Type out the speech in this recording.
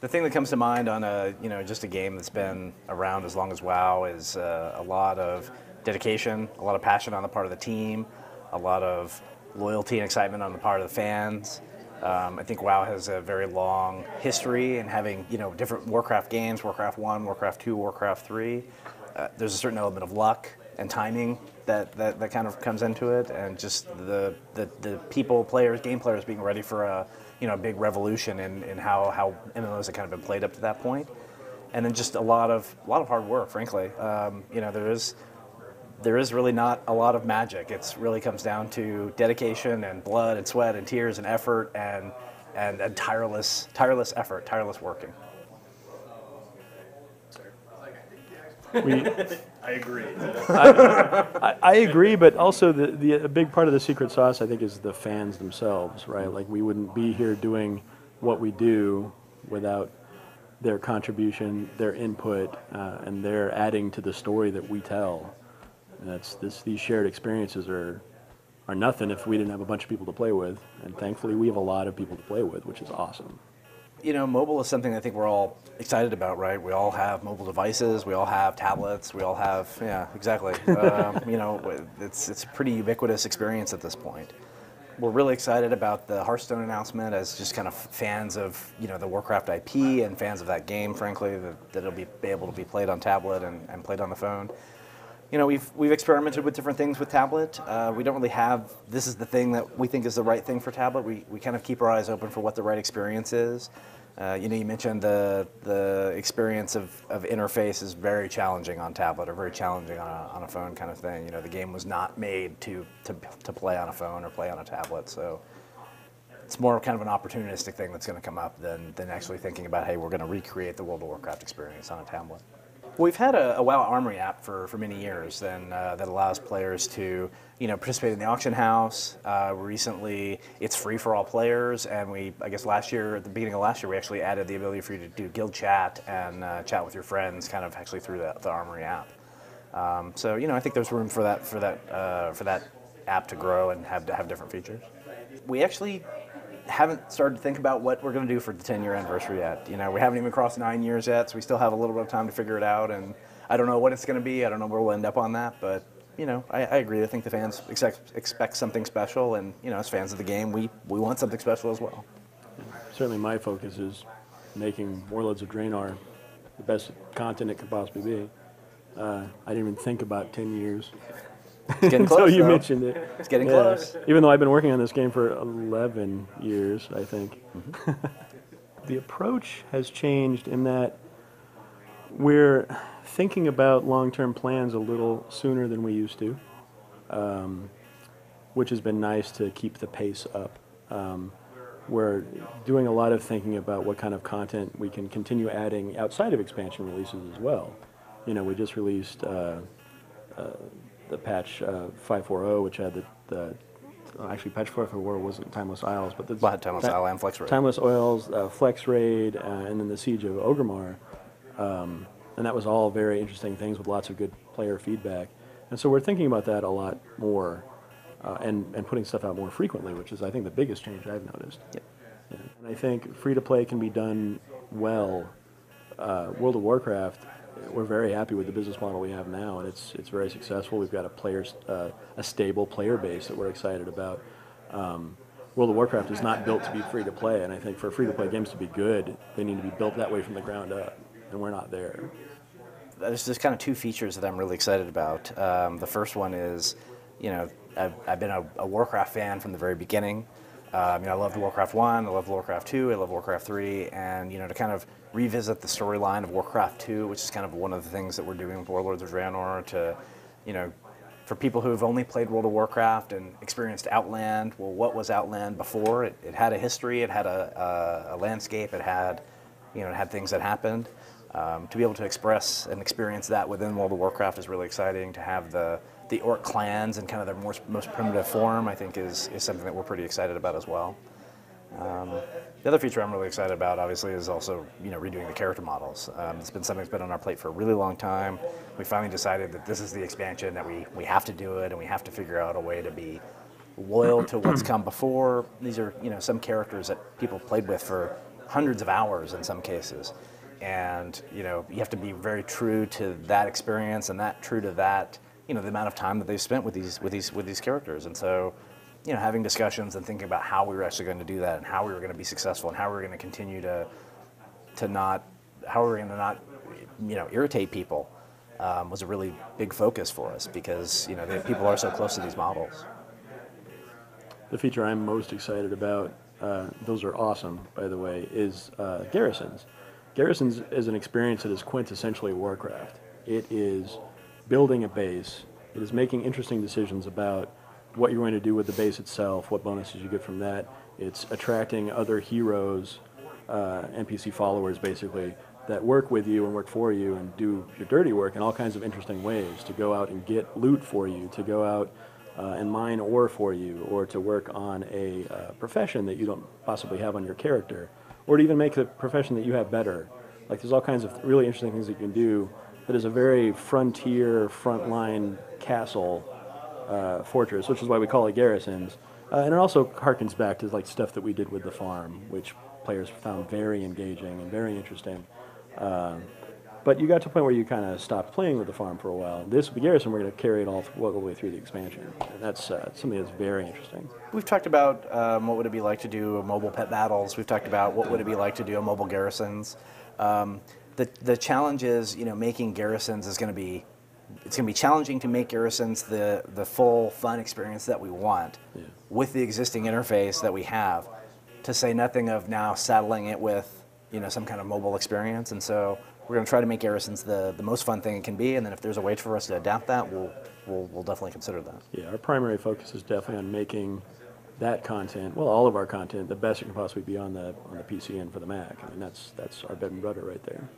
The thing that comes to mind on just a game that's been around as long as WoW is a lot of dedication, a lot of passion on the part of the team, a lot of loyalty and excitement on the part of the fans. I think WoW has a very long history in having different Warcraft games, Warcraft 1, Warcraft 2, Warcraft 3. There's a certain element of luck and timing that kind of comes into it, and just the people, players, game players being ready for a big revolution in how MMOs have kind of been played up to that point, and then just a lot of hard work. Frankly, there is really not a lot of magic. It really comes down to dedication and blood and sweat and tears and effort and tireless effort, tireless working. I agree. I agree, but also a big part of the secret sauce, I think, is the fans themselves, right? Like, we wouldn't be here doing what we do without their contribution, their input, and their adding to the story that we tell. And these shared experiences are nothing if we didn't have a bunch of people to play with, and thankfully we have a lot of people to play with, which is awesome. Mobile is something I think we're all excited about, right? We all have mobile devices, we all have tablets, we all have, yeah, exactly. It's a pretty ubiquitous experience at this point. We're really excited about the Hearthstone announcement as just kind of fans of, the Warcraft IP and fans of that game, frankly, that it'll be able to be played on tablet and played on the phone. We've experimented with different things with tablet. We don't really have, this is the thing that we think is the right thing for tablet. We kind of keep our eyes open for what the right experience is. You mentioned the experience of interface is very challenging on tablet or very challenging on a phone kind of thing. The game was not made to play on a phone or play on a tablet, so it's more kind of an opportunistic thing that's going to come up than actually thinking about, hey, we're going to recreate the World of Warcraft experience on a tablet. We've had a WoW Armory app for many years that allows players to participate in the auction house. Recently, it's free for all players, and I guess at the beginning of last year, we actually added the ability for you to do guild chat and chat with your friends, kind of actually through the Armory app. So I think there's room for that app to grow and have different features. We actually haven't started to think about what we're going to do for the 10-year anniversary yet. We haven't even crossed 9 years yet, so we still have a little bit of time to figure it out. And I don't know what it's going to be. I don't know where we'll end up on that. But I agree. I think the fans expect something special, and as fans of the game, we want something special as well. Certainly, my focus is making Warlords of Draenor the best content it could possibly be. I didn't even think about 10 years. It's getting close, until you though. mentioned it. It's getting close. Even though I've been working on this game for 11 years, I think. Mm-hmm. The approach has changed in that we're thinking about long-term plans a little sooner than we used to, which has been nice to keep the pace up. We're doing a lot of thinking about what kind of content we can continue adding outside of expansion releases as well. We just released the patch 5.4.0, which had actually patch 4.4 wasn't Timeless Isles, but Timeless Isle and Flex Raid. Timeless Isles, Flex Raid, and then the Siege of Orgrimmar, and that was all very interesting things with lots of good player feedback. And so we're thinking about that a lot more, and putting stuff out more frequently, which is, I think, the biggest change I've noticed. Yep. Yeah. And I think free-to-play can be done well. World of Warcraft, we're very happy with the business model we have now, and it's very successful. We've got a stable player base that we're excited about. World of Warcraft is not built to be free to play, and I think for free to play games to be good, they need to be built that way from the ground up, and we're not there. There's kind of two features that I'm really excited about. The first one is, I've been a Warcraft fan from the very beginning. I loved Warcraft 1, I loved Warcraft 2, I love Warcraft 3, and to kind of revisit the storyline of Warcraft 2, which is kind of one of the things that we're doing with Warlords of Draenor, to, for people who have only played World of Warcraft and experienced Outland, well, what was Outland before? It had a history, it had a landscape, it had things that happened. To be able to express and experience that within World of Warcraft is really exciting. To have the orc clans in kind of their most primitive form, I think, is something that we're pretty excited about as well. The other feature I'm really excited about, obviously, is also redoing the character models. It's been something that's been on our plate for a really long time. We finally decided that this is the expansion, that we have to do it, and we have to figure out a way to be loyal to what's come before. These are some characters that people played with for hundreds of hours in some cases, and you have to be very true to that experience and that true to that the amount of time that they've spent with these characters. And so having discussions and thinking about how we were actually going to do that and how we were going to be successful and how we were going to continue to not how we were going to not irritate people was a really big focus for us, because people are so close to these models. The feature I'm most excited about, those are awesome, by the way, is Garrisons. Garrisons is an experience that is quintessentially Warcraft. It is building a base. It is making interesting decisions about what you're going to do with the base itself, what bonuses you get from that. It's attracting other heroes, NPC followers basically, that work with you and work for you and do your dirty work in all kinds of interesting ways, to go out and get loot for you, to go out and mine ore for you, or to work on a profession that you don't possibly have on your character, or to even make the profession that you have better. Like, there's all kinds of really interesting things that you can do that is a very frontier, frontline castle fortress, which is why we call it Garrisons. And it also harkens back to like stuff that we did with the farm, which players found very engaging and very interesting. But you got to a point where you kind of stopped playing with the farm for a while. This, with Garrison, we're going to carry it all the way through the expansion. And that's something that's very interesting. We've talked about what would it be like to do mobile pet battles. We've talked about what would it be like to do a mobile Garrisons. The challenge is, making Garrisons is going to be, it's going to be challenging to make Garrisons the full fun experience that we want with the existing interface that we have, to say nothing of now saddling it with some kind of mobile experience. And so we're going to try to make Garrisons the most fun thing it can be, and then if there's a way for us to adapt that, we'll definitely consider that. Yeah, our primary focus is definitely on making that content, well, all of our content, the best it can possibly be on the PC and for the Mac. I mean, that's our bread and butter right there.